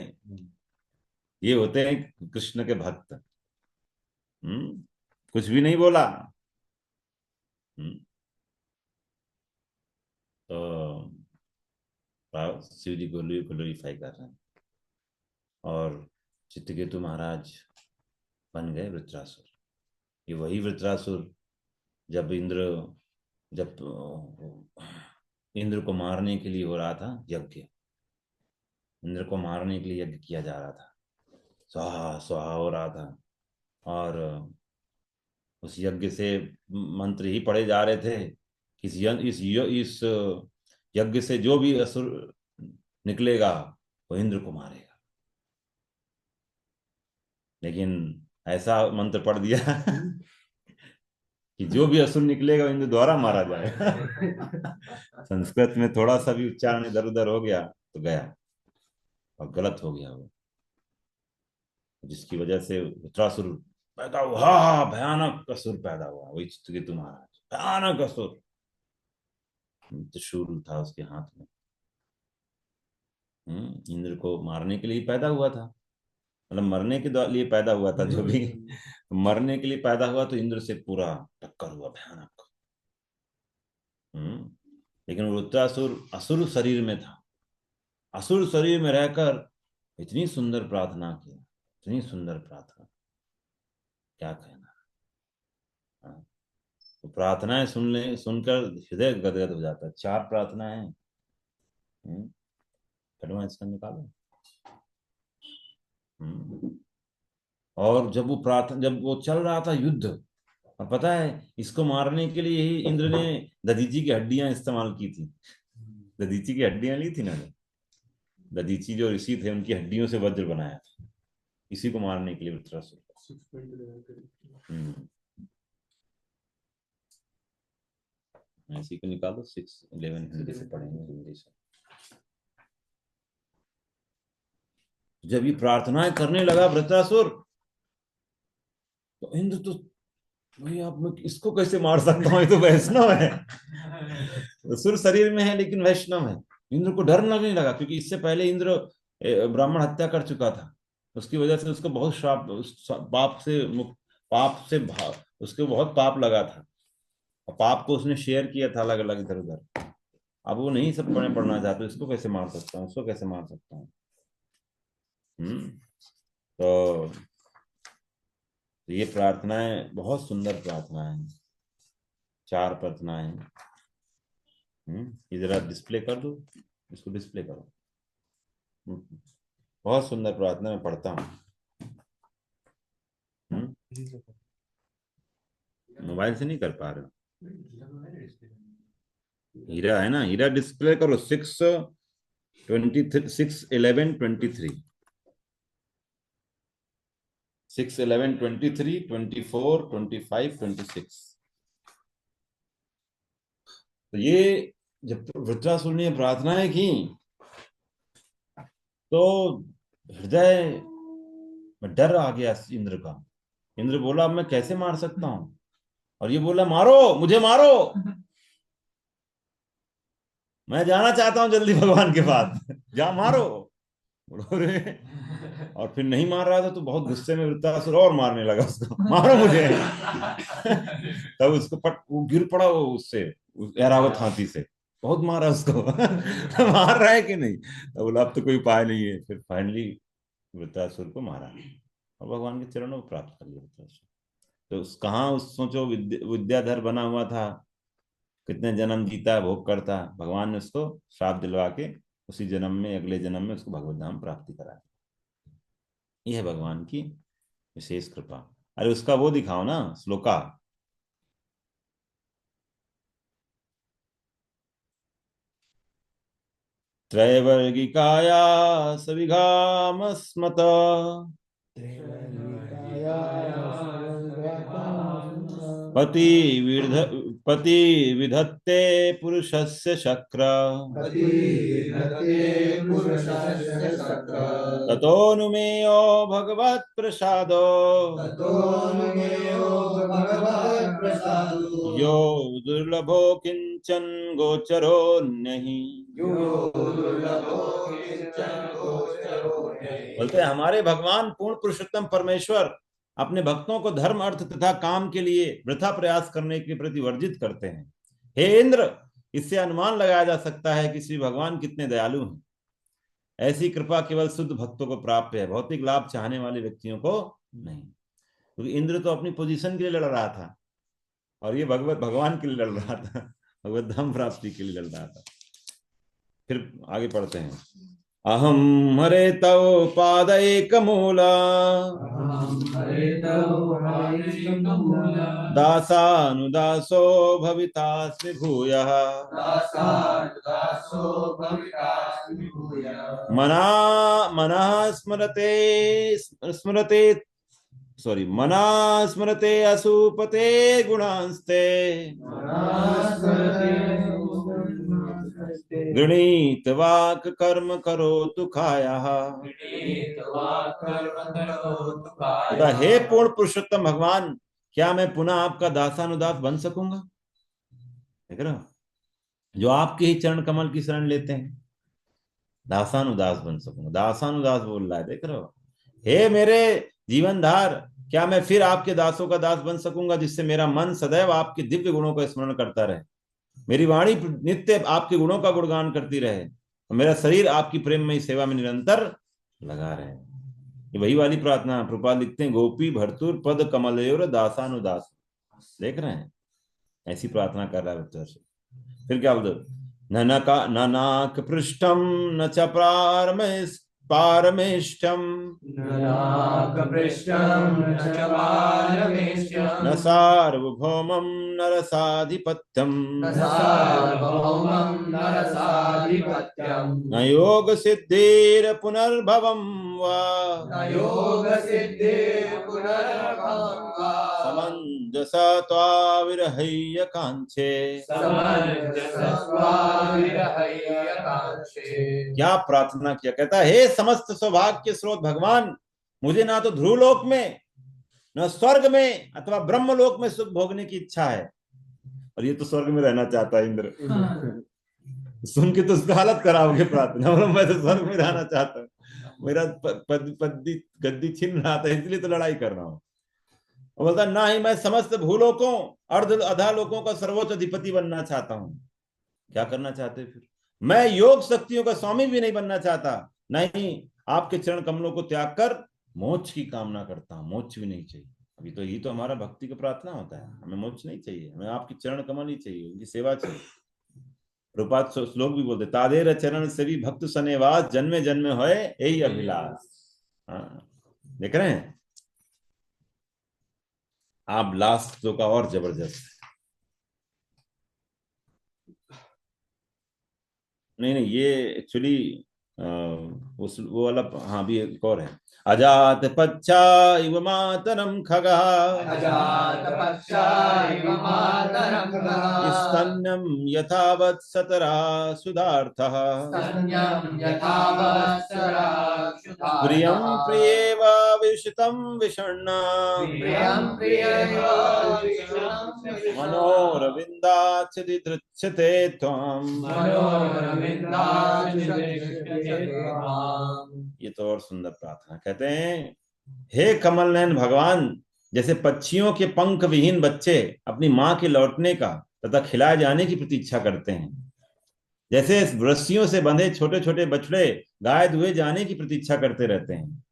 ये होते हैं कृष्ण के भक्त। कुछ भी नहीं बोला। हम्म तो शिव जी को ग्लोरीफाई कर रहे हैं। और चित्रकेतु महाराज बन गए वृत्रासुर। ये वही वृत्रासुर जब जब इंद्र को मारने के लिए हो रहा था यज्ञ, इंद्र को मारने के लिए यज्ञ किया जा रहा था, स्वाहा स्वाहा हो रहा था, और उस यज्ञ से मंत्र ही पढ़े जा रहे थे कि इस यज्ञ से जो भी असुर निकलेगा वो इंद्र को मारेगा। लेकिन ऐसा मंत्र पढ़ दिया कि जो भी असुर निकलेगा इंद्र द्वारा मारा जाएगा। संस्कृत में थोड़ा सा भी उच्चारण इधर उधर हो गया तो गया, और गलत हो गया वो। जिसकी वजह से वृत्रासुर पैदा हुआ। हाँ, भयानक असुर पैदा हुआ, वही चित्रकेतु महाराज, भयानक असुर। त्रिशूल था उसके हाथ में। इंद्र को मारने के लिए पैदा हुआ था, मतलब मरने के लिए पैदा हुआ था जो भी। मरने के लिए पैदा हुआ तो इंद्र से पूरा टक्कर हुआ, भयानक। लेकिन वृत्रासुर असुर शरीर में था, असुर शरीर में रहकर इतनी सुंदर प्रार्थना की, इतनी सुंदर प्रार्थना, क्या कहना। तो प्रार्थनाएं सुनकर हृदय गदगद हो जाता है। 4 प्रार्थनाएं। इसका निकालो। और जब वो चल रहा था युद्ध, और पता है इसको मारने के लिए ही इंद्र ने दधीची की हड्डियां इस्तेमाल की थी। दधीची की हड्डियां ली थी ना, दधीची जो ऋषि थे उनकी हड्डियों से वज्र बनाया था, इसी को मारने के लिए वृत्रासुर। इसी को निकालो। 6:11 हिंदी से पढ़ेंगे, हिंदी से। जब ये प्रार्थनाएं करने लगा वृत्रासुर, तो इंद्र तो भाई, आप मैं इसको कैसे मार सकता हूँ, ये तो वैष्णव है। असुर शरीर में है लेकिन वैष्णव है। इंद्र को डर लगने लगा, क्योंकि इससे पहले इंद्र ब्राह्मण हत्या कर चुका था। उसकी वजह से उसको बहुत श्राप, उसको बहुत पाप लगा था, और पाप को उसने शेयर किया था अलग अलग इधर उधर। अब वो नहीं सब पढ़ना चाहते, इसको कैसे मार सकता हूँ, उसको कैसे मार सकता हूँ। तो ये प्रार्थनाएं बहुत सुंदर प्रार्थनाएं हैं, 4 प्रार्थनाएं। इधर डिस्प्ले कर दो, इसको डिस्प्ले करो। बहुत सुंदर प्रार्थना मैं पढ़ता हूँ। मोबाइल से नहीं कर पा रहे हो? हीरा है ना, हीरा डिस्प्ले करो। 6:11 23 6:11 23 24 25 26। तो ये जब वृत्रासुर ने प्रार्थनाएं की तो हृदय में डर आ गया इंद्र का। इंद्र बोला अब मैं कैसे मार सकता हूं, और ये बोला मारो, मुझे मारो, मैं जाना चाहता हूं जल्दी भगवान के पास, जा मारो। और फिर नहीं मार रहा था तो बहुत गुस्से में वृत्रासुर और मारने लगा उसको, मारो मुझे। तब उसको वो गिर पड़ा, वो उससे ऐरावत हाथी से बहुत मारा उसको। मार रहा है कि नहीं, तो बोला अब तो कोई उपाय नहीं है। फिर फाइनली वृत्रासुर को मारा और भगवान के चरणों को प्राप्त कर लिया वृत्रासुर। तो कहाँ सोचो विद्याधर बना हुआ था, कितने जन्म जीता, भोग करता, भगवान ने उसको श्राप दिलवा के उसी जन्म में, अगले जन्म में उसको भगवत धाम प्राप्ति करा। यह है भगवान की विशेष कृपा। अरे उसका वो दिखाओ ना श्लोका। त्रैवर्गिकाया सविघामस्मत पति विधत्ते पुरुषस्य शक्र ततोऽनुमेयो भगवत् प्रसादो यो दुर्लभो किंचन गोचरो नहीं। बोलते हमारे भगवान पूर्ण पुरुषोत्तम परमेश्वर अपने भक्तों को धर्म अर्थ तथा काम के लिए वृथा प्रयास करने के प्रति वर्जित करते हैं। हे इंद्र, इससे अनुमान लगाया जा सकता है कि श्री भगवान कितने दयालु हैं। ऐसी कृपा केवल शुद्ध भक्तों को प्राप्त है, भौतिक लाभ चाहने वाले व्यक्तियों को नहीं। क्योंकि इंद्र तो अपनी पोजीशन के लिए लड़ रहा था, और ये भगवान के लिए लड़ रहा था, भगवत धाम प्राप्ति के लिए लड़ रहा था। फिर आगे पढ़ते हैं। अहम हरे तव पादैकमूला दासानुदासो भवितास्मि भूयः मनः स्मरते असुपते गुणांस्ते गृणीत वाक् कर्म करोतु कायः। तथा हे पूर्ण पुरुषोत्तम भगवान, क्या मैं पुनः आपका दासानुदास बन सकूंगा? देख रहे हो, जो आपके ही चरण कमल की शरण लेते हैं, दासानुदास बन सकूंगा। दासानुदास बोल रहा है, देख रहे हो। हे मेरे जीवनधार, क्या मैं फिर आपके दासों का दास बन सकूंगा, जिससे मेरा मन सदैव आपके दिव्य गुणों का स्मरण करता रहे, मेरी वाणी नित्य आपके गुणों का गुणगान करती रहे, और मेरा शरीर आपकी प्रेममयी सेवा में निरंतर लगा रहे। ये वही वाली प्रार्थना प्रभुपाद लिखते हैं, गोपी भर्तुर पद कमलयोर दासानुदास। देख रहे हैं, ऐसी प्रार्थना कर रहा है बच्चा से। फिर क्या बोलते, न नाक पृष्ठम न च पारमेष्टम न सार्वभौमं नरसाधिपत्यम न योग सिद्धिर पुनर्भवं वा समंजसा त्वाविरहय्य कांक्षे। क्या प्रार्थना किया, कहता है, हे समस्त सौभाग्य स्रोत भगवान, मुझे ना तो ध्रुवलोक में, न स्वर्ग में अथवा ब्रह्मलोक में सुख भोगने की इच्छा है। और ये तो स्वर्ग में रहना चाहता है इंद्र। सुन के तो उसका हालत कराओगे प्रार्थना, मैं तो स्वर्ग में रहना चाहता हूँ, मेरा गद्दी छीन रहा था, इसलिए तो लड़ाई कर रहा हूँ। और बोलता, ना ही मैं समस्त भूलोकों अर्ध अधा लोकों का सर्वोच्च अधिपति बनना चाहता हूँ। क्या करना चाहते फिर? मैं योग शक्तियों का स्वामी भी नहीं बनना चाहता, नहीं आपके चरण कमलों को त्याग कर मोक्ष की कामना करता हूँ। मोक्ष भी नहीं चाहिए अभी तो, यही तो हमारा भक्ति का प्रार्थना होता है, हमें मोक्ष नहीं चाहिए, हमें आपकी चरण कमल ही चाहिए, उनकी सेवा चाहिए। रूपात श्लोक भी बोलते, तादेर चरण से भी भक्त सनेवास, जन्मे जन्मे होए यही अभिलाष। हाँ, देख रहे हैं आप, लास्ट तो का और जबरदस्त। नहीं ये एक्चुअली वो वाला, हाँ भी एक और है। अजात पच्चा इव मातरम खगा, स्तन्यम यथावत् सतरा सुधार्थः, प्रियं प्रियेव विषितं विषण्णा, मनोरविन्दाच्युतिदृच्छते त्वम्। ये तो और सुंदर प्रार्थना। कहते हैं, हे कमल नयन भगवान, जैसे पक्षियों के पंख विहीन बच्चे अपनी मां के लौटने का तथा खिलाए जाने की प्रतीक्षा करते हैं, जैसे रस्सियों से बंधे छोटे छोटे बछड़े गाय दुहे जाने की प्रतीक्षा करते रहते हैं,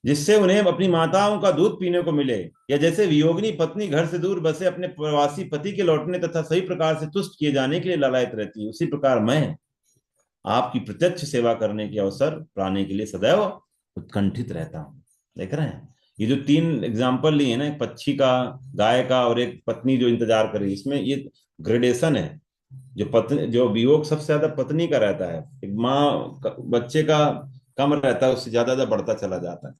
जिससे उन्हें अपनी माताओं का दूध पीने को मिले, या जैसे वियोगिनी पत्नी घर से दूर बसे अपने प्रवासी पति के लौटने तथा सही प्रकार से तुष्ट किए जाने के लिए लालायित रहती है, उसी प्रकार मैं आपकी प्रत्यक्ष सेवा करने के अवसर पाने के लिए सदैव उत्कंठित रहता हूँ। देख रहे हैं, ये जो 3 एग्जाम्पल लिए ना, एक पक्षी का, गाय का, और एक पत्नी जो इंतजार कर रही है, इसमें ये ग्रेडेशन है। जो वियोग सबसे ज्यादा पत्नी का रहता है, एक माँ बच्चे का कम रहता है, उससे ज्यादा बढ़ता चला जाता है।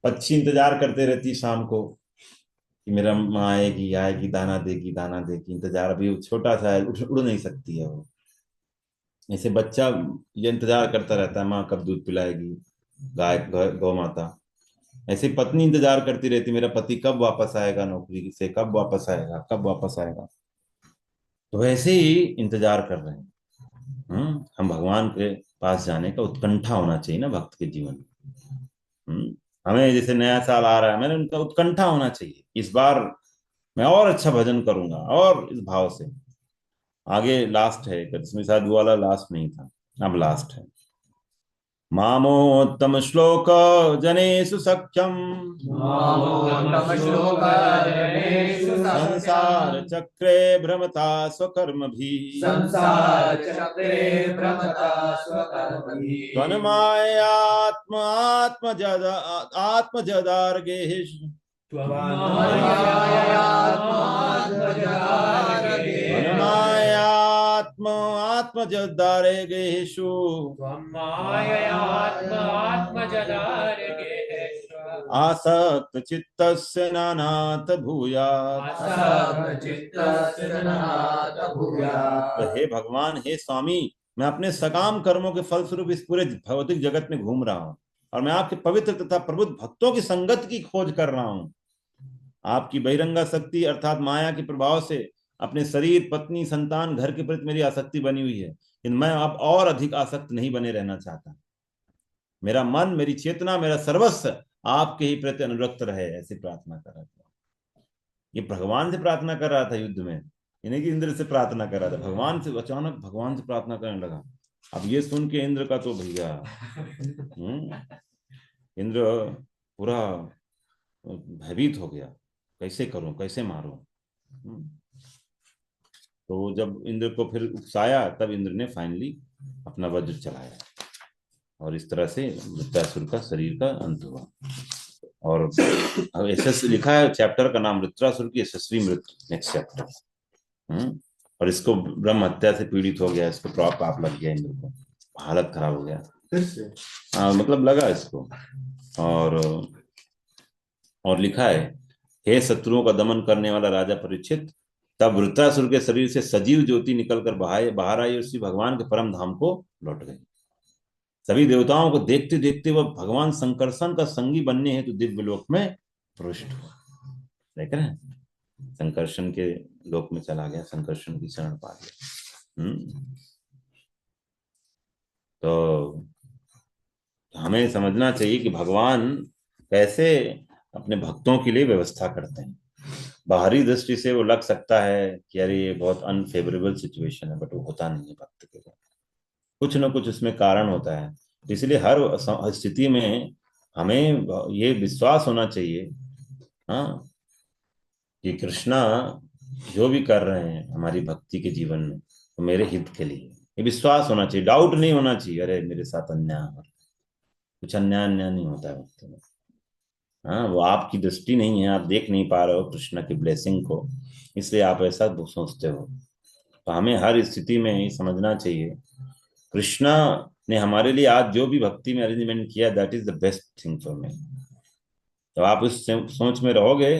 पक्षी इंतजार करते रहती शाम को कि मेरा माँ आएगी आएगी, दाना देगी दाना देगी, इंतजार। अभी छोटा सा है, उड़ नहीं सकती है वो। ऐसे बच्चा ये इंतजार करता रहता है, माँ कब दूध पिलाएगी, गाय गौ माता। ऐसे पत्नी इंतजार करती रहती, मेरा पति कब वापस आएगा नौकरी से, कब वापस आएगा, कब वापस आएगा। तो वैसे ही इंतजार कर रहे हैं। हम भगवान के पास जाने का उत्कंठा होना चाहिए ना भक्त के जीवन में। हमें जैसे नया साल आ रहा है, मैंने उनका उत्कंठा होना चाहिए, इस बार मैं और अच्छा भजन करूंगा, और इस भाव से। आगे लास्ट है, इसमें शायद वो वाला लास्ट नहीं था, अब लास्ट है। मामोत्तम श्लोक जनेषु सख्यम, संसार चक्रे भ्रमता स्वकर्म भी, आत्मजदार्गेषु, आत्मजदारेगेषु, आसक्त चित्तस्य नानात भूयात्। तो हे भगवान, हे स्वामी, मैं अपने सकाम कर्मों के फलस्वरूप इस पूरे भौतिक जगत में घूम रहा हूँ और मैं आपके पवित्र तथा प्रबुद्ध भक्तों की संगत की खोज कर रहा हूँ। आपकी बहिरंगा शक्ति अर्थात माया के प्रभाव से अपने शरीर, पत्नी, संतान, घर के प्रति मेरी आसक्ति बनी हुई है, लेकिन मैं अब और अधिक आसक्त नहीं बने रहना चाहता। मेरा मन, मेरी चेतना, मेरा सर्वस्व आपके ही प्रति अनुरक्त रहे, ऐसी प्रार्थना कर रहा था। ये भगवान से प्रार्थना कर रहा था युद्ध में, यानी कि इंद्र से प्रार्थना कर रहा था। भगवान से, अचानक भगवान से प्रार्थना करने लगा। अब ये सुन के इंद्र का तो भैया इंद्र पूरा भयभीत हो गया, कैसे करूं, कैसे मारूं। तो जब इंद्र को फिर उकसाया, तब इंद्र ने फाइनली अपना वज्र चलाया और इस तरह से वृत्रासुर का शरीर का अंत हुआ। और अब यशस्वी लिखा है, चैप्टर का नाम वृत्रासुर की यशस्वी मृत्यु, नेक्स्ट चैप्टर। और इसको ब्रह्म हत्या से पीड़ित हो गया, इसको पाप लग गया, इंद्र को हालत खराब हो गया। हाँ, मतलब लगा इसको। और लिखा है, हे शत्रुओं का दमन करने वाला राजा परीक्षित, तब वृत्रासुर के शरीर से सजीव ज्योति निकलकर बाहर आई और श्री भगवान के परम धाम को लौट गई। सभी देवताओं को देखते देखते वह भगवान संकर्षण का संगी बनने हेतु दिव्य लोक में प्रविष्ट हुआ। देख रहे हैं, संकर्षण के लोक में चला गया, संकर्षण की शरण पा गया। तो हमें समझना चाहिए कि भगवान कैसे अपने भक्तों के लिए व्यवस्था करते हैं। बाहरी दृष्टि से वो लग सकता है कि अरे ये बहुत अनफेवरेबल सिचुएशन है, बट वो होता नहीं है भक्त के लिए। कुछ ना कुछ उसमें कारण होता है। इसलिए हर स्थिति में हमें ये विश्वास होना चाहिए, हाँ, कि कृष्णा जो भी कर रहे हैं हमारी भक्ति के जीवन में, तो मेरे हित के लिए, ये विश्वास होना चाहिए। डाउट नहीं होना चाहिए, अरे मेरे साथ अन्याय हो, कुछ अन्याय नहीं होता है भक्ति में। हाँ, वो आपकी दृष्टि नहीं है, आप देख नहीं पा रहे हो कृष्ण की ब्लेसिंग को, इसलिए आप ऐसा सोचते हो। तो हमें हर स्थिति में ये समझना चाहिए, कृष्णा ने हमारे लिए आज जो भी भक्ति में अरेंजमेंट किया, that is the best thing for me. तो आप उस सोच में रहोगे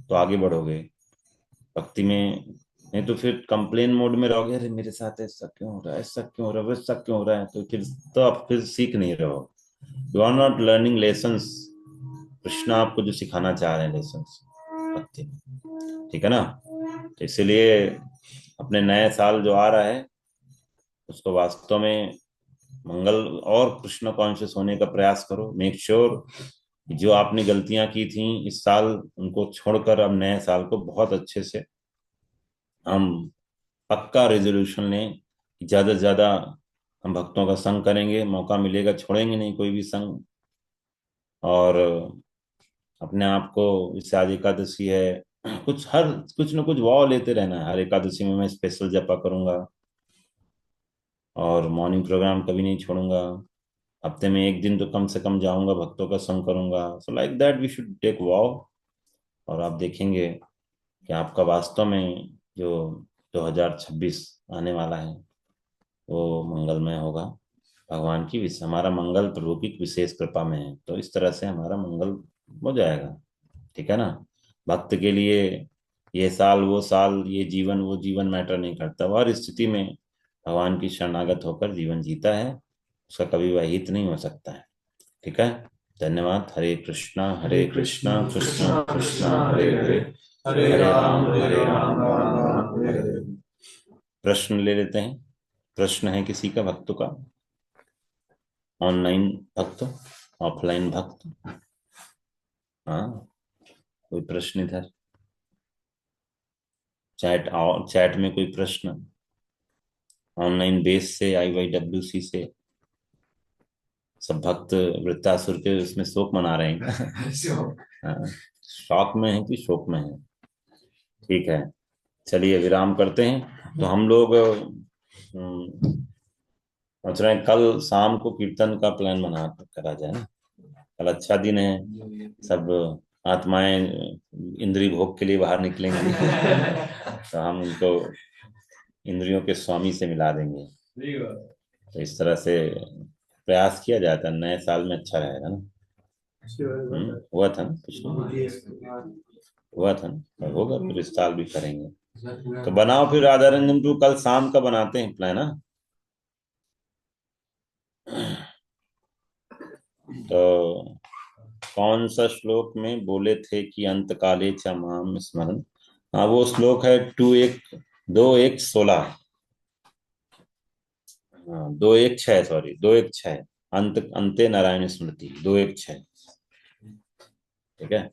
तो आगे बढ़ोगे भक्ति में, नहीं तो फिर कंप्लेन मोड में रहोगे, अरे मेरे साथ ऐसा क्यों हो रहा है, ऐसा क्यों हो रहा है, वैसा क्यों हो रहा है, तो आप फिर सीख नहीं रहे हो। You are not learning lessons. Krishna आपको जो सिखाना चाह रहे हैं लेसन्स भक्ति में, ठीक है ना। तो इसलिए अपने नए साल जो आ रहा है उसको वास्तव में मंगल और कृष्ण कॉन्शियस होने का प्रयास करो। मेक श्योर जो आपने गलतियां की थी इस साल, उनको छोड़कर अब नए साल को बहुत अच्छे से हम पक्का रेजोल्यूशन लें कि ज्यादा से ज्यादा हम भक्तों का संग करेंगे, मौका मिलेगा छोड़ेंगे नहीं कोई भी संग। और अपने आप को, जैसे आज एकादशी है, कुछ न कुछ वाव लेते रहना है। हर एकादशी में मैं स्पेशल जपा करूंगा और मॉर्निंग प्रोग्राम कभी नहीं छोड़ूंगा। हफ्ते में एक दिन तो कम से कम जाऊंगा, भक्तों का संग करूंगा। So like that we should take vow. और आप देखेंगे कि आपका वास्तव में जो 2026 आने वाला है वो मंगलमय होगा। भगवान की हमारा मंगल प्रभु की विशेष कृपा में है, तो इस तरह से हमारा मंगल हो जाएगा, ठीक है ना। भक्त के लिए ये साल वो साल, ये जीवन वो जीवन मैटर नहीं करता। वो हर स्थिति में भगवान की शरणागत होकर जीवन जीता है, उसका कभी वह हित नहीं हो सकता है, ठीक है। धन्यवाद। हरे कृष्णा कृष्णा कृष्णा हरे हरे, हरे राम राम राम हरे हरे। प्रश्न ले लेते हैं। प्रश्न है किसी का, भक्तों का, ऑनलाइन भक्त, ऑफलाइन भक्त, हाँ, कोई प्रश्न इधर चैट में कोई प्रश्न, ऑनलाइन बेस से, IYWC से। सब भक्त वृत्तासुर के उसमें शोक मना रहे हैं हाँ, शौक में है कि शोक में है, ठीक है। चलिए विराम करते हैं। तो हम लोग सोच रहे हैं कल शाम को कीर्तन का प्लान बना करा जाए ना। कल अच्छा दिन है, सब आत्माएं इंद्रिय भोग के लिए बाहर निकलेंगी तो हम उनको इंद्रियों के स्वामी से मिला देंगे। तो इस तरह से प्रयास किया जाता है, नए साल में अच्छा रहेगा ना। हुआ था ना पिछले, हुआ था ना, होगा फिर इस साल भी करेंगे। तो बनाओ फिर राधा रंजन टू, कल शाम का बनाते हैं प्लान, ना? तो कौन सा श्लोक में बोले थे कि अंत काले च माम स्मरण? हाँ, वो श्लोक है 2:1 हाँ, 2:1 सॉरी, 2:1 अंत अंते नारायण स्मृति 2:1। ठीक है।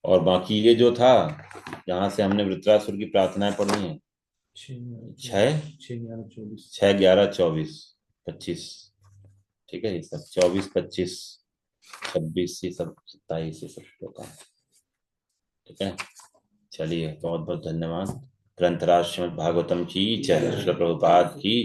और बाकी ये जो था, जहां से हमने वृत्रासुर की प्रार्थनाएं पढ़ी हैं, 6, 11, 24, 25। ठीक है, ये सब 24, 25, 26, ये सब 27, ये सब श्लोक हैं। ठीक है, चलिए, बहुत बहुत धन्यवाद। ग्रंथराज श्रीमद् भागवतम की जय, श्रील प्रभुपाद की